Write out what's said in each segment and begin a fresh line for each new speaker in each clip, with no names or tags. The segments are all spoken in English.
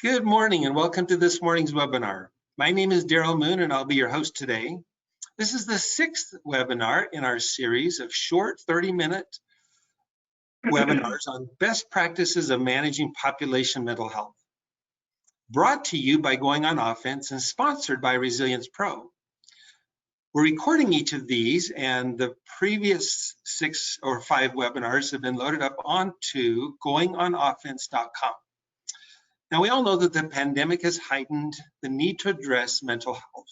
Good morning and welcome to this morning's webinar. My name is Daryl Moon and I'll be your host today. This is the sixth webinar in our series of short 30-minute webinars on best practices of managing population mental health. Brought to you by Going on Offense and sponsored by Resilience Pro. We're recording each of these and the previous 6 or 5 webinars have been loaded up onto goingonoffense.com. Now, we all know that the pandemic has heightened the need to address mental health.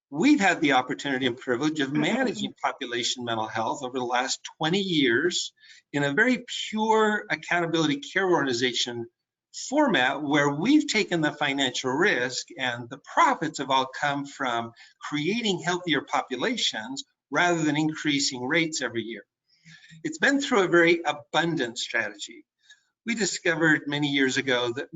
We've had the opportunity and privilege of managing population mental health over the last 20 years in a very pure accountability care organization format where we've taken the financial risk and the profits have all come from creating healthier populations rather than increasing rates every year. It's been through a very abundant strategy. We discovered many years ago that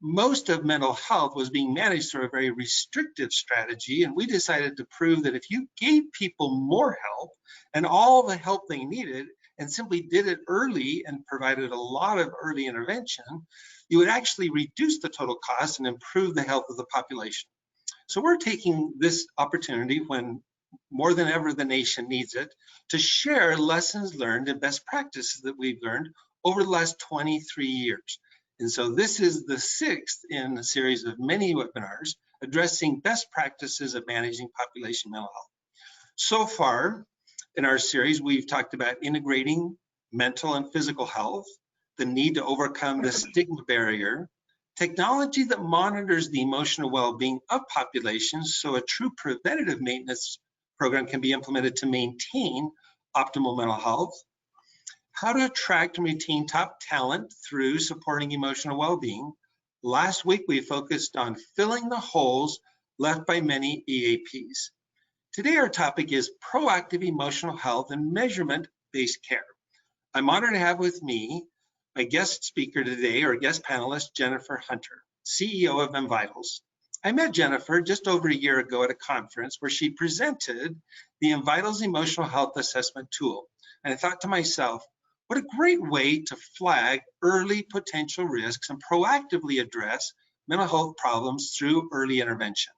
most of mental health was being managed through a very restrictive strategy, and we decided to prove that if you gave people more help and all the help they needed and simply did it early and provided a lot of early intervention, you would actually reduce the total cost and improve the health of the population. So we're taking this opportunity when more than ever the nation needs it to share lessons learned and best practices that we've learned over the last 23 years. And so this is the 6th in a series of many webinars addressing best practices of managing population mental health. So far in our series, we've talked about integrating mental and physical health, the need to overcome the stigma barrier, technology that monitors the emotional well-being of populations so a true preventative maintenance program can be implemented to maintain optimal mental health, how to attract and retain top talent through supporting emotional well-being. Last week, we focused on filling the holes left by many EAPs. Today, our topic is proactive emotional health and measurement-based care. I'm honored to have with me my guest speaker today, or guest panelist, Jennifer Hunter, CEO of mVitals. I met Jennifer just over a year ago at a conference where she presented the mVitals Emotional Health Assessment Tool. And I thought to myself, what a great way to flag early potential risks and proactively address mental health problems through early intervention.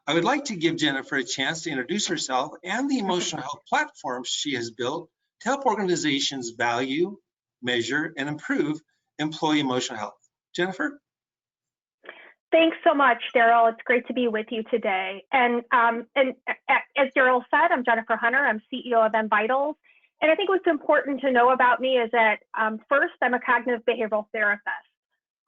I would like to give Jennifer a chance to introduce herself and the emotional health platforms she has built to help organizations value, measure, and improve employee emotional health. Jennifer?
Thanks so much, Daryl. It's great to be with you today. And as Daryl said, I'm Jennifer Hunter. I'm CEO of mVitals. And I think what's important to know about me is that first, I'm a cognitive behavioral therapist.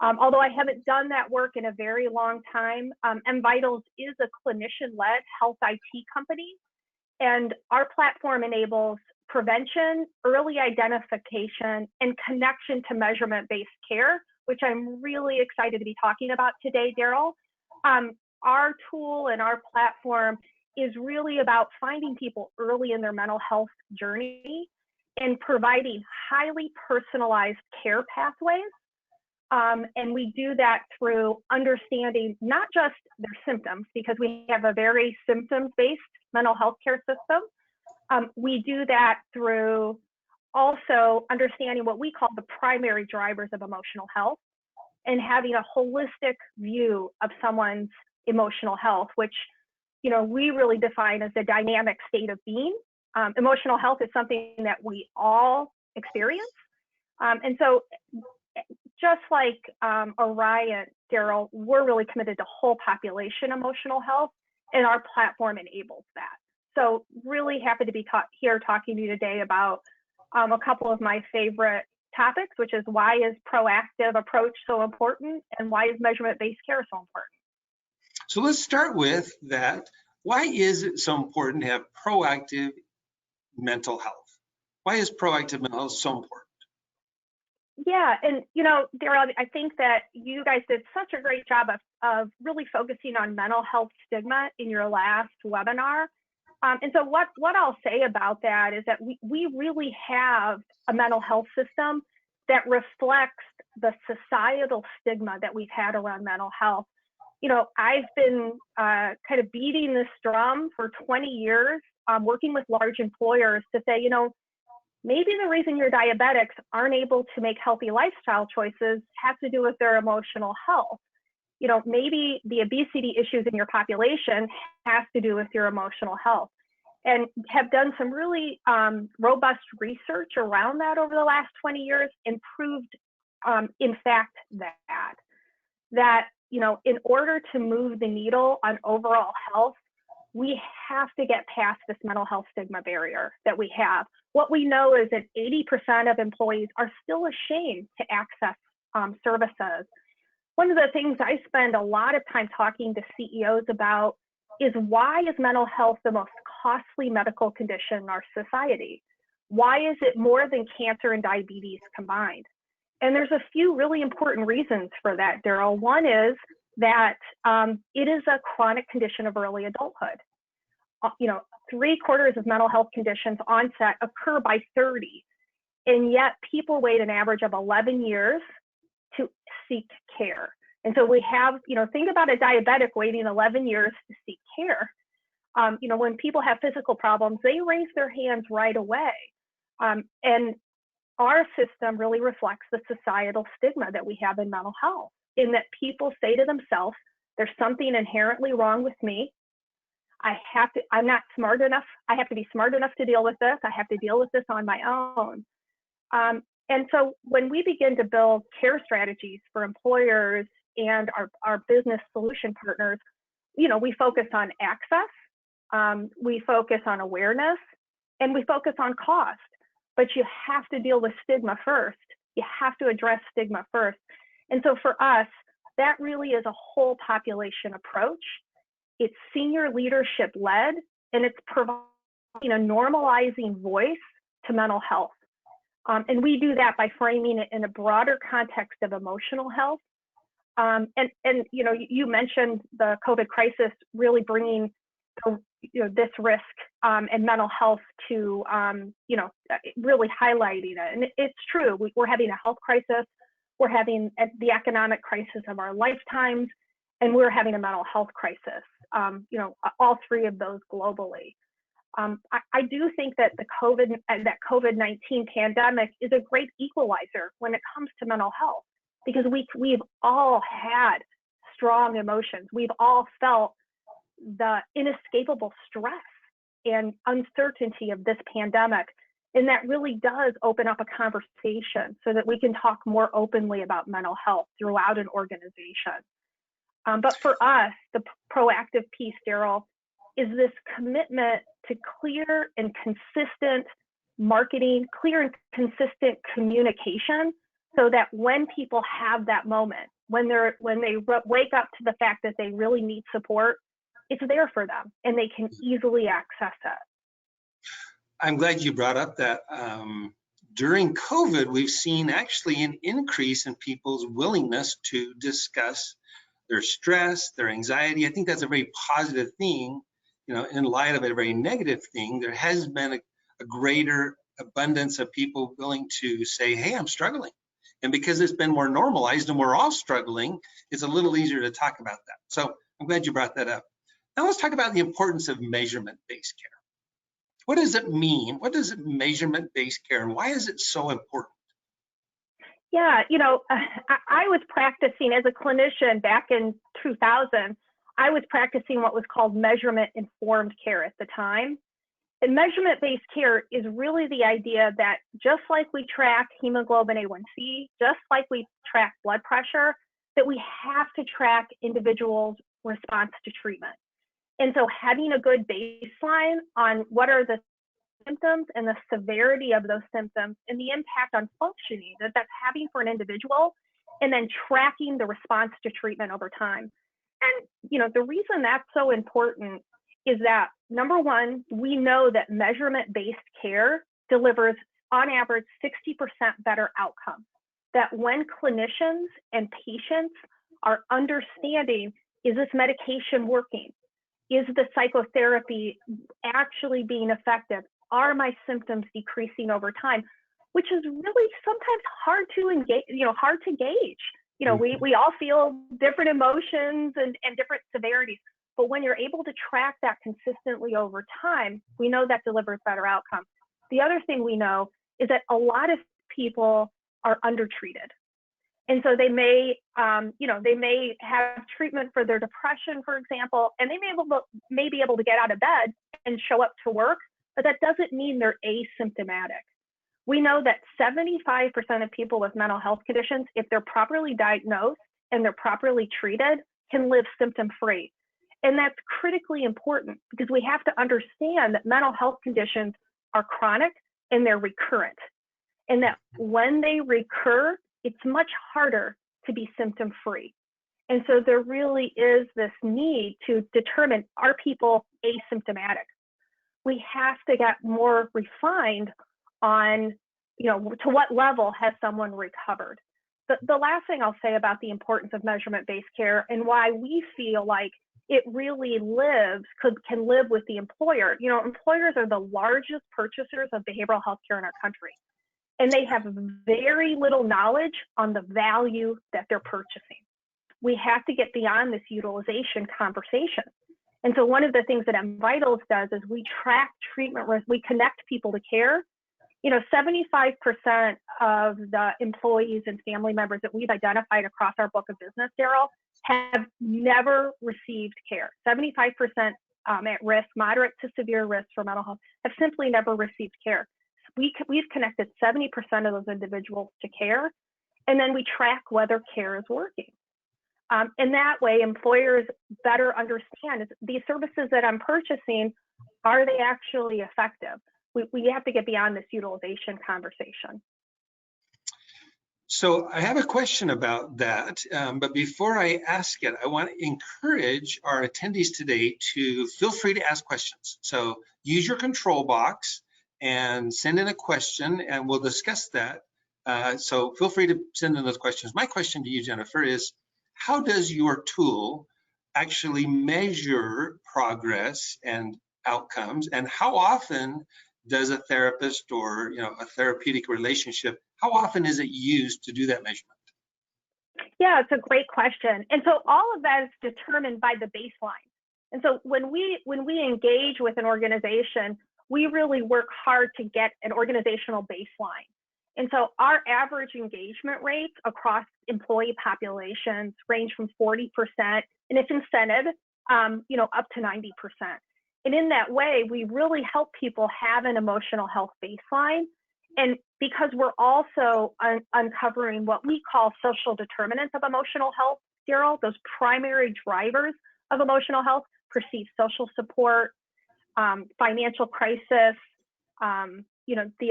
Although I haven't done that work in a very long time, mVitals is a clinician-led health IT company. And our platform enables prevention, early identification, and connection to measurement-based care, which I'm really excited to be talking about today, Daryl. Our tool and our platform is really about finding people early in their mental health journey and providing highly personalized care pathways. And we do that through understanding not just their symptoms, because we have a very symptoms-based mental health care system. We do that through also understanding what we call the primary drivers of emotional health and having a holistic view of someone's emotional health, which we really define as a dynamic state of being. Emotional health is something that we all experience. And so just like Orion, Daryl, we're really committed to whole population emotional health, and our platform enables that. So really happy to be here talking to you today about a couple of my favorite topics, which is why is proactive approach so important and why is measurement-based care so important?
So let's start with that. Why is it so important to have proactive mental health? Why is proactive mental health so important?
Yeah, and Daryl, I think that you guys did such a great job of really focusing on mental health stigma in your last webinar. And so what I'll say about that is that we really have a mental health system that reflects the societal stigma that we've had around mental health. I've been kind of beating this drum for 20 years, working with large employers to say, maybe the reason your diabetics aren't able to make healthy lifestyle choices has to do with their emotional health. Maybe the obesity issues in your population has to do with your emotional health, and have done some really robust research around that over the last 20 years and proved, in fact, that in order to move the needle on overall health, we have to get past this mental health stigma barrier that we have. What we know is that 80% of employees are still ashamed to access services. One of the things I spend a lot of time talking to CEOs about is, why is mental health the most costly medical condition in our society? Why is it more than cancer and diabetes combined? And there's a few really important reasons for that, Daryl. One is that it is a chronic condition of early adulthood. 3/4 of mental health conditions onset occur by 30, and yet people wait an average of 11 years to seek care. And so we have, think about a diabetic waiting 11 years to seek care. When people have physical problems, they raise their hands right away. And our system really reflects the societal stigma that we have in mental health, in that people say to themselves, there's something inherently wrong with me. I'm not smart enough. I have to be smart enough to deal with this. I have to deal with this on my own. And so when we begin to build care strategies for employers and our business solution partners, we focus on access, we focus on awareness, and we focus on cost. But you have to deal with stigma first. You have to address stigma first. And so for us, that really is a whole population approach. It's senior leadership led, and it's providing a normalizing voice to mental health. And we do that by framing it in a broader context of emotional health. And you mentioned the COVID crisis really bringing this risk and mental health to really highlighting it. And it's true. We're having a health crisis. We're having the economic crisis of our lifetimes, and we're having a mental health crisis. All three of those globally. I do think that the COVID-19 pandemic is a great equalizer when it comes to mental health, because we've all had strong emotions. We've all felt the inescapable stress and uncertainty of this pandemic. And that really does open up a conversation so that we can talk more openly about mental health throughout an organization. But for us, the proactive piece, Daryl, is this commitment to clear and consistent marketing, clear and consistent communication, so that when people have that moment, when they wake up to the fact that they really need support, it's there for them and they can easily access it.
I'm glad you brought up that during COVID, we've seen actually an increase in people's willingness to discuss their stress, their anxiety. I think that's a very positive thing. In light of a very negative thing, there has been a greater abundance of people willing to say, hey, I'm struggling. And because it's been more normalized and we're all struggling, it's a little easier to talk about that. So I'm glad you brought that up. Now let's talk about the importance of measurement-based care. What does it mean? What does measurement-based care, and why is it so important?
Yeah, I was practicing as a clinician back in 2000. I was practicing what was called measurement-informed care at the time. And measurement-based care is really the idea that just like we track hemoglobin A1C, just like we track blood pressure, that we have to track individuals' response to treatment. And so having a good baseline on what are the symptoms and the severity of those symptoms and the impact on functioning that that's having for an individual, and then tracking the response to treatment over time. And the reason that's so important is that, number one, we know that measurement-based care delivers on average 60% better outcomes. That when clinicians and patients are understanding, is this medication working? Is the psychotherapy actually being effective? Are my symptoms decreasing over time? Which is really sometimes hard to engage, hard to gauge. We all feel different emotions and different severities, but when you're able to track that consistently over time, we know that delivers better outcomes. The other thing we know is that a lot of people are undertreated. And so they may, they may have treatment for their depression, for example, and they may be able to get out of bed and show up to work, but that doesn't mean they're asymptomatic. We know that 75% of people with mental health conditions, if they're properly diagnosed and they're properly treated, can live symptom-free. And that's critically important because we have to understand that mental health conditions are chronic and they're recurrent. And that when they recur, it's much harder to be symptom-free. And so there really is this need to determine, are people asymptomatic? We have to get more refined on, to what level has someone recovered. The last thing I'll say about the importance of measurement-based care and why we feel like it really can live with the employer. Employers are the largest purchasers of behavioral health care in our country, and they have very little knowledge on the value that they're purchasing. We have to get beyond this utilization conversation. And so one of the things that mVitals does is we track treatment risk, we connect people to care. 75% of the employees and family members that we've identified across our book of business, Daryl, have never received care. 75% at risk, moderate to severe risk for mental health, have simply never received care. We've connected 70% of those individuals to care, and then we track whether care is working. And that way, employers better understand these services that I'm purchasing, are they actually effective? We have to get beyond this utilization conversation.
So I have a question about that, but before I ask it, I want to encourage our attendees today to feel free to ask questions. So use your control box and send in a question, and we'll discuss that. So feel free to send in those questions. My question to you, Jennifer, is how does your tool actually measure progress and outcomes, and how often does a therapist or a therapeutic relationship, how often is it used to do that measurement?
Yeah, it's a great question. And so all of that is determined by the baseline. And so when we engage with an organization, we really work hard to get an organizational baseline. And so our average engagement rates across employee populations range from 40%, and if incented, up to 90%. And in that way, we really help people have an emotional health baseline. And because we're also uncovering what we call social determinants of emotional health, Daryl, those primary drivers of emotional health, perceived social support, financial crisis, the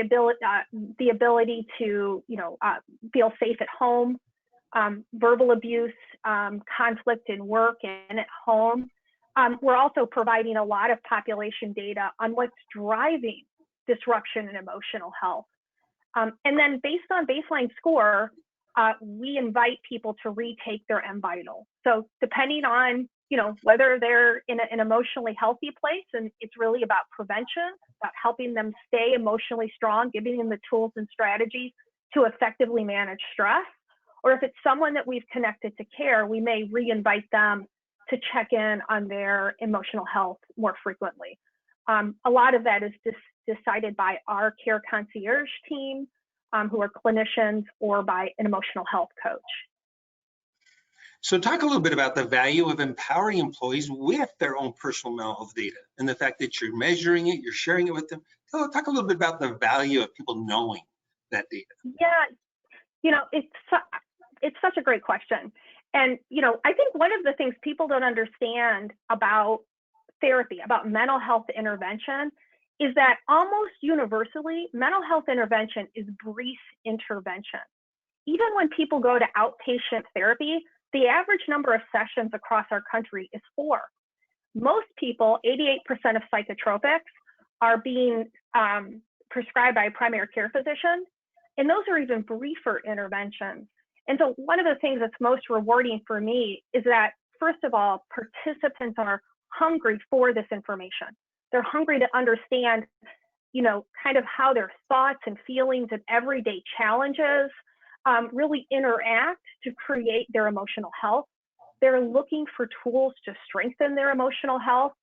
ability to, feel safe at home, verbal abuse, conflict in work and at home. We're also providing a lot of population data on what's driving disruption in emotional health. And then based on baseline score, we invite people to retake their mVital. So depending on, whether they're in an emotionally healthy place, and it's really about prevention, about helping them stay emotionally strong, giving them the tools and strategies to effectively manage stress, or if it's someone that we've connected to care, we may re-invite them to check in on their emotional health more frequently. A lot of that is decided by our care concierge team, who are clinicians, or by an emotional health coach.
So talk a little bit about the value of empowering employees with their own personal mental health data and the fact that you're measuring it, you're sharing it with them. Talk a little bit about the value of people knowing that data.
Yeah, it's such a great question. And, I think one of the things people don't understand about therapy, about mental health intervention, is that almost universally, mental health intervention is brief intervention. Even when people go to outpatient therapy, the average number of sessions across our country is 4. Most people, 88% of psychotropics, are being prescribed by a primary care physician, and those are even briefer interventions. And so one of the things that's most rewarding for me is that, first of all, participants are hungry for this information. They're hungry to understand, kind of how their thoughts and feelings and everyday challenges really interact to create their emotional health. They're looking for tools to strengthen their emotional health,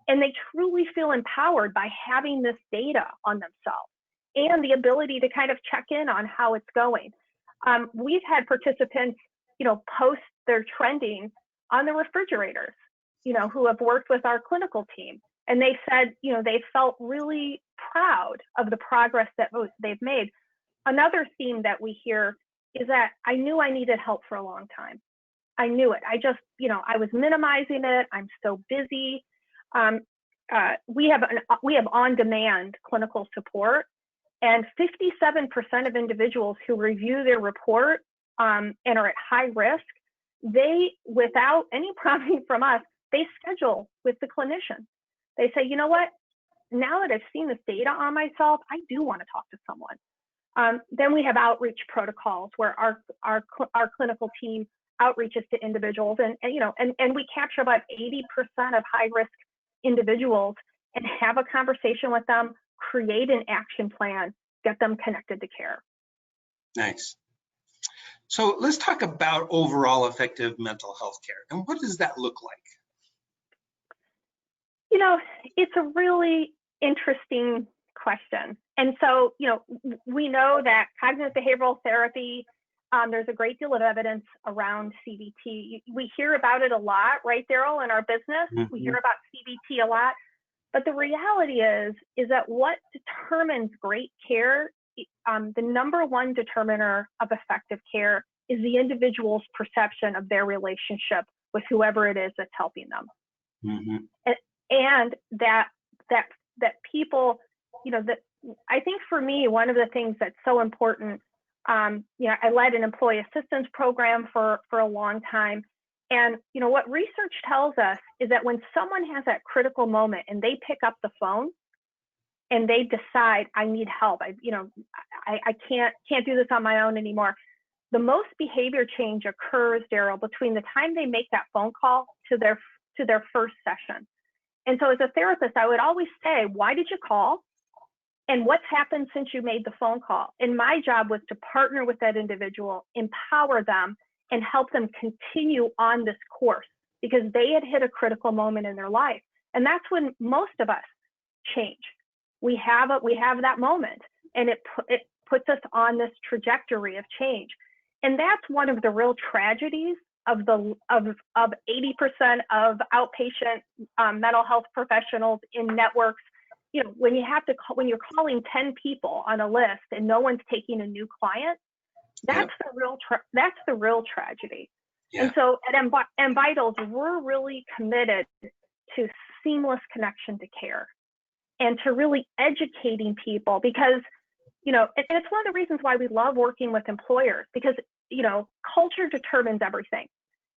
and they truly feel empowered by having this data on themselves. and the ability to kind of check in on how it's going. We've had participants, post their trending on the refrigerators, who have worked with our clinical team. And they said, they felt really proud of the progress that they've made. Another theme that we hear is that I knew I needed help for a long time. I knew it. I just, I was minimizing it. I'm so busy. We have on-demand clinical support, and 57% of individuals who review their report and are at high risk, they, without any prompting from us, they schedule with the clinician. They say, you know what? Now that I've seen this data on myself, I do want to talk to someone. Then we have outreach protocols where our clinical team outreaches to individuals, and we capture about 80% of high-risk individuals and have a conversation with them, create an action plan, get them connected to care.
Nice. So let's talk about overall effective mental health care. And what does that look like?
It's a really interesting question. And so, we know that cognitive behavioral therapy, there's a great deal of evidence around CBT. We hear about it a lot, right, Daryl, in our business. Mm-hmm. We hear about CBT a lot. But the reality is that what determines great care, the number one determiner of effective care is the individual's perception of their relationship with whoever it is that's helping them. Mm-hmm. And that people, that I think for me, one of the things that's so important, I led an employee assistance program for a long time. And, what research tells us is that when someone has that critical moment and they pick up the phone and they decide, I need help, I can't do this on my own anymore, the most behavior change occurs, Daryl, between the time they make that phone call to their first session. And so as a therapist, I would always say, why did you call? And what's happened since you made the phone call? And my job was to partner with that individual, empower them, and help them continue on this course because they had hit a critical moment in their life. And that's when most of us change. We have that moment, and it puts us on this trajectory of change. And that's one of the real tragedies of 80% of outpatient mental health professionals in networks. When you're calling 10 people on a list and no one's taking a new client, that's the real tragedy. Yeah. And so at mVitals, we're really committed to seamless connection to care and to really educating people because, and it's one of the reasons why we love working with employers because, culture determines everything.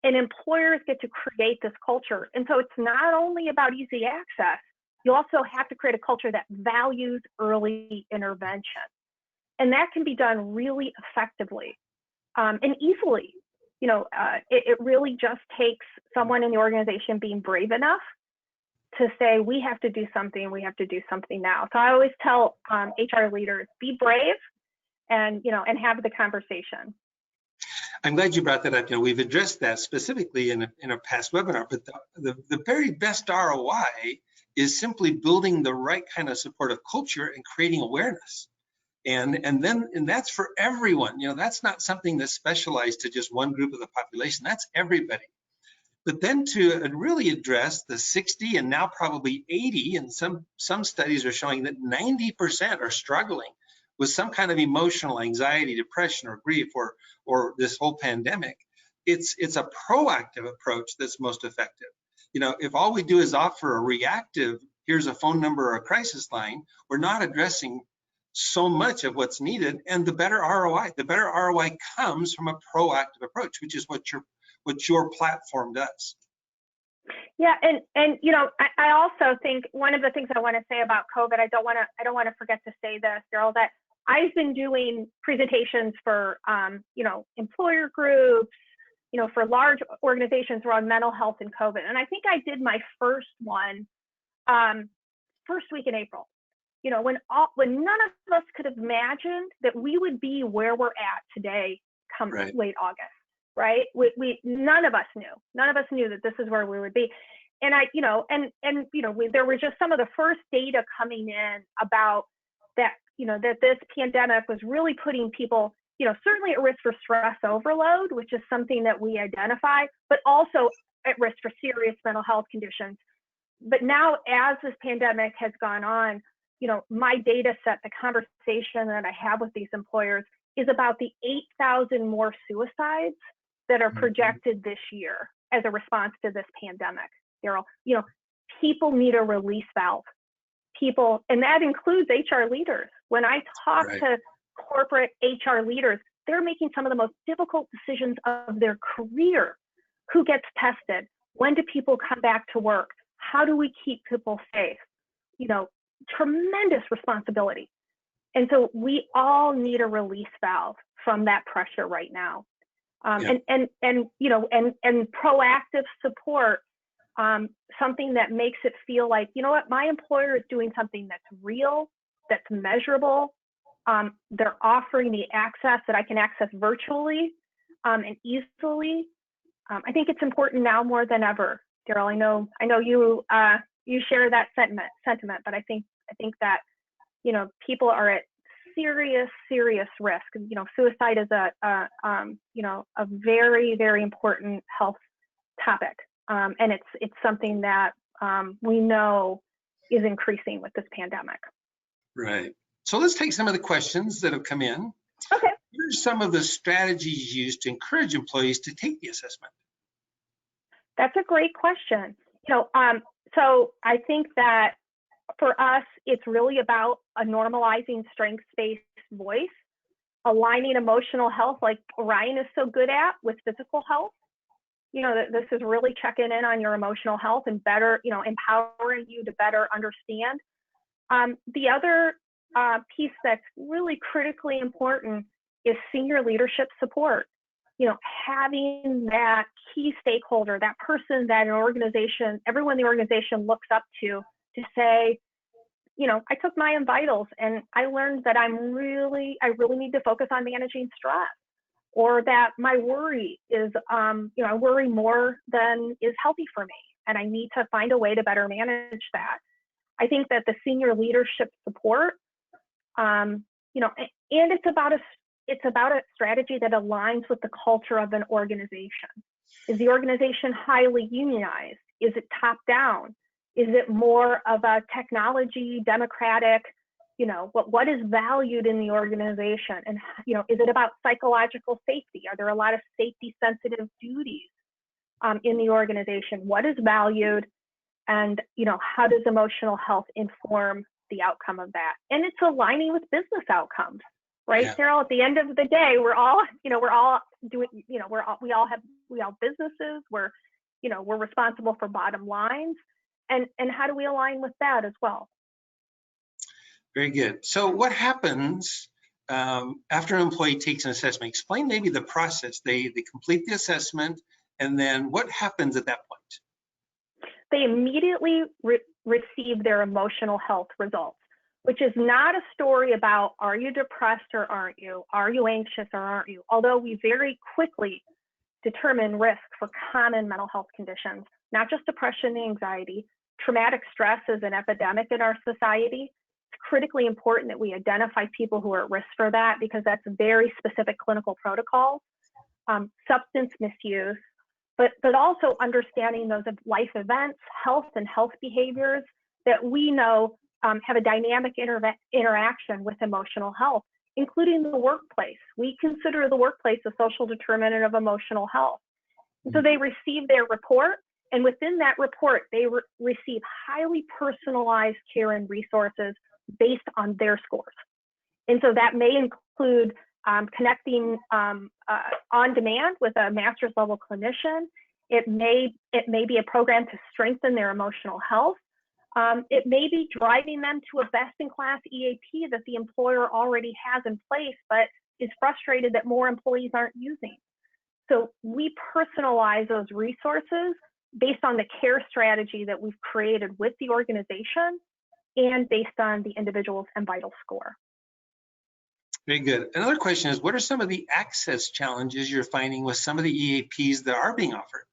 And employers get to create this culture. And so it's not only about easy access, you also have to create a culture that values early intervention. And that can be done really effectively and easily. It really just takes someone in the organization being brave enough to say, we have to do something now. So I always tell HR leaders, be brave and have the conversation.
I'm glad you brought that up. We've addressed that specifically in a past webinar, but the very best ROI is simply building the right kind of supportive culture and creating awareness. And that's for everyone. That's not something that's specialized to just one group of the population. That's everybody. But then to really address the 60 and now probably 80, and some studies are showing that 90% are struggling with some kind of emotional anxiety, depression, or grief, or this whole pandemic. It's a proactive approach that's most effective. If all we do is offer a reactive, here's a phone number or a crisis line, we're not addressing so much of what's needed. And the better ROI comes from a proactive approach, which is what your platform does.
Yeah, and I also think one of the things I want to say about COVID, I don't want to forget to say this, Daryl, that I've been doing presentations for employer groups, for large organizations around mental health and COVID. And I think I did my first one first week in April. When none of us could have imagined that we would be where we're at today come late August, right? None of us knew that this is where we would be. And there were just some of the first data coming in about that that this pandemic was really putting people, certainly at risk for stress overload, which is something that we identify, but also at risk for serious mental health conditions. But now, as this pandemic has gone on, my data set, the conversation that I have with these employers is about the 8,000 more suicides that are projected this year as a response to this pandemic. Daryl, people need a release valve. And that includes HR leaders. When I talk to corporate HR leaders, they're making some of the most difficult decisions of their career. Who gets tested? When do people come back to work? How do we keep people safe? Tremendous responsibility. And so we all need a release valve from that pressure right now. And proactive support, something that makes it feel like, my employer is doing something that's real, that's measurable. They're offering the access that I can access virtually and easily. I think it's important now more than ever, Daryl. I know you share that sentiment, but I think that people are at serious risk. Suicide is a very, very important health topic, and it's something that we know is increasing with this pandemic.
Right. So let's take some of the questions that have come in.
Okay.
What are some of the strategies used to encourage employees to take the assessment?
That's a great question. So I think that for us, it's really about a normalizing strengths-based voice, aligning emotional health like Ryan is so good at with physical health. This is really checking in on your emotional health and better, empowering you to better understand. The other piece that's really critically important is senior leadership support. Having that key stakeholder, that person that an organization, everyone in the organization looks up to say, I took my Vitals and I learned that I really need to focus on managing stress, or that my worry is, I worry more than is healthy for me, and I need to find a way to better manage that. I think that the senior leadership support, and it's about a strategy that aligns with the culture of an organization. Is the organization highly unionized? Is it top down? Is it more of a technology, democratic, what is valued in the organization? And, is it about psychological safety? Are there a lot of safety sensitive duties in the organization? What is valued? And, how does emotional health inform the outcome of that? And it's aligning with business outcomes, right, Daryl? At the end of the day, we're all doing, we all have businesses. We're responsible for bottom lines. And how do we align with that as well?
Very good. So what happens after an employee takes an assessment? Explain maybe the process. They complete the assessment, and then what happens at that point?
They immediately receive their emotional health results, which is not a story about, are you depressed or aren't you? Are you anxious or aren't you? Although we very quickly determine risk for common mental health conditions, not just depression and anxiety. Traumatic stress is an epidemic in our society. It's critically important that we identify people who are at risk for that, because that's very specific clinical protocols. Substance misuse, but also understanding those life events, health and health behaviors that we know have a dynamic interaction with emotional health, including the workplace. We consider the workplace a social determinant of emotional health. And so they receive their report, and within that report, they receive highly personalized care and resources based on their scores. And so that may include connecting on demand with a master's level clinician. It may be a program to strengthen their emotional health. It may be driving them to a best-in-class EAP that the employer already has in place, but is frustrated that more employees aren't using. So we personalize those resources based on the care strategy that we've created with the organization and based on the individual's Vital score.
Very good. Another question is, what are some of the access challenges you're finding with some of the EAPs that are being offered?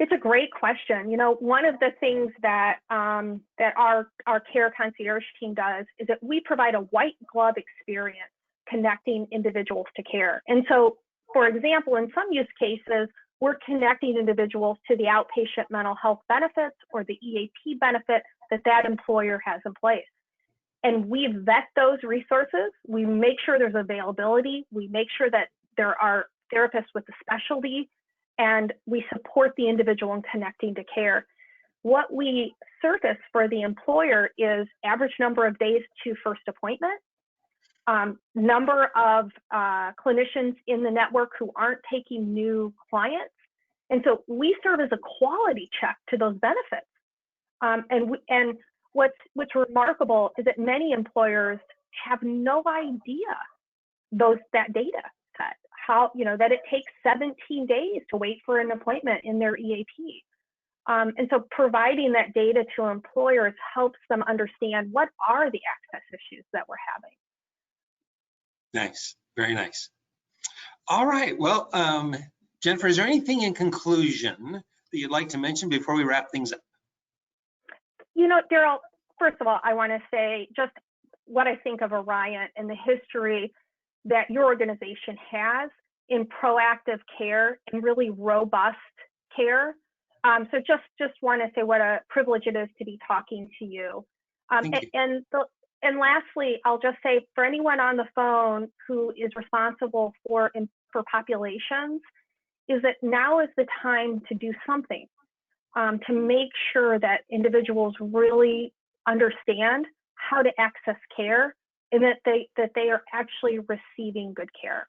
It's a great question. You know, one of the things that that our care concierge team does is that we provide a white glove experience connecting individuals to care. And so, for example, in some use cases, we're connecting individuals to the outpatient mental health benefits or the EAP benefit that employer has in place. And we vet those resources. We make sure there's availability. We make sure that there are therapists with a specialty, and we support the individual in connecting to care. What we surface for the employer is average number of days to first appointment, number of clinicians in the network who aren't taking new clients. And so we serve as a quality check to those benefits. And what's remarkable is that many employers have no idea that data set, how, you know, that it takes 17 days to wait for an appointment in their EAP. And so providing that data to employers helps them understand what are the access issues that we're having.
Nice, very nice. All right, well, Jennifer, is there anything in conclusion that you'd like to mention before we wrap things up?
You know, Daryl, first of all, I want to say just what I think of Oriant and the history that your organization has in proactive care and really robust care. So just want to say what a privilege it is to be talking to you. And lastly, I'll just say for anyone on the phone who is responsible for populations, is that now is the time to do something to make sure that individuals really understand how to access care and that they are actually receiving good care.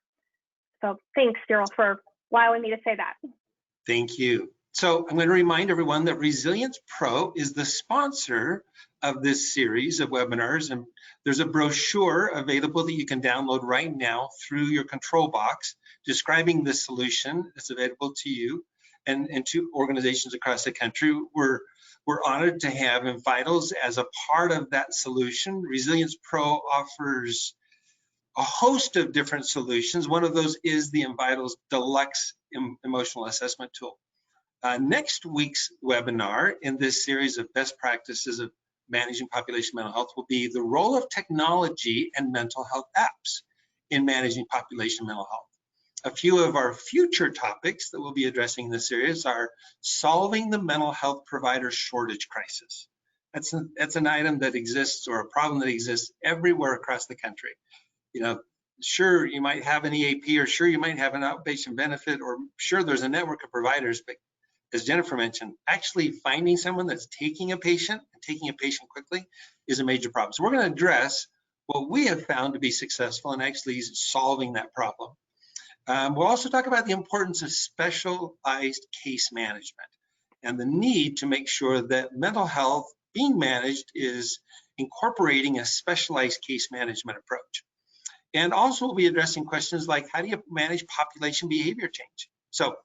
So thanks, Daryl, for allowing me to say that.
Thank you. So I'm going to remind everyone that Resilience Pro is the sponsor of this series of webinars, and there's a brochure available that you can download right now through your control box describing the solution that's available to you and to organizations across the country. We're honored to have Envitals as a part of that solution. Resilience Pro offers a host of different solutions. One of those is the Envitals Deluxe Emotional Assessment Tool. Next week's webinar in this series of best practices of managing population mental health will be the role of technology and mental health apps in managing population mental health. A few of our future topics that we'll be addressing in this series are solving the mental health provider shortage crisis. That's an item that exists, or a problem that exists everywhere across the country. You know, sure, you might have an EAP, or sure, you might have an outpatient benefit, or sure, there's a network of providers, but as Jennifer mentioned, actually finding someone that's taking a patient and taking a patient quickly is a major problem. So we're going to address what we have found to be successful in actually solving that problem. We'll also talk about the importance of specialized case management and the need to make sure that mental health being managed is incorporating a specialized case management approach. And also we'll be addressing questions like, how do you manage population behavior change? So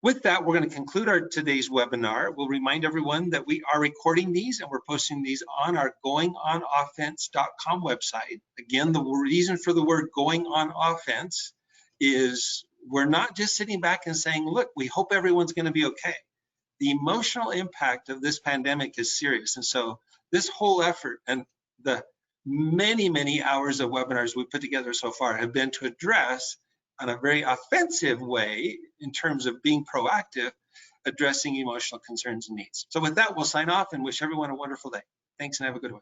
with that, we're going to conclude today's webinar. We'll remind everyone that we are recording these and we're posting these on our goingonoffense.com website. Again, the reason for the word going on offense is we're not just sitting back and saying, look, we hope everyone's going to be okay. The emotional impact of this pandemic is serious. And so this whole effort and the many, many hours of webinars we put together so far have been to address in a very offensive way in terms of being proactive, addressing emotional concerns and needs. So with that, we'll sign off and wish everyone a wonderful day. Thanks and have a good one.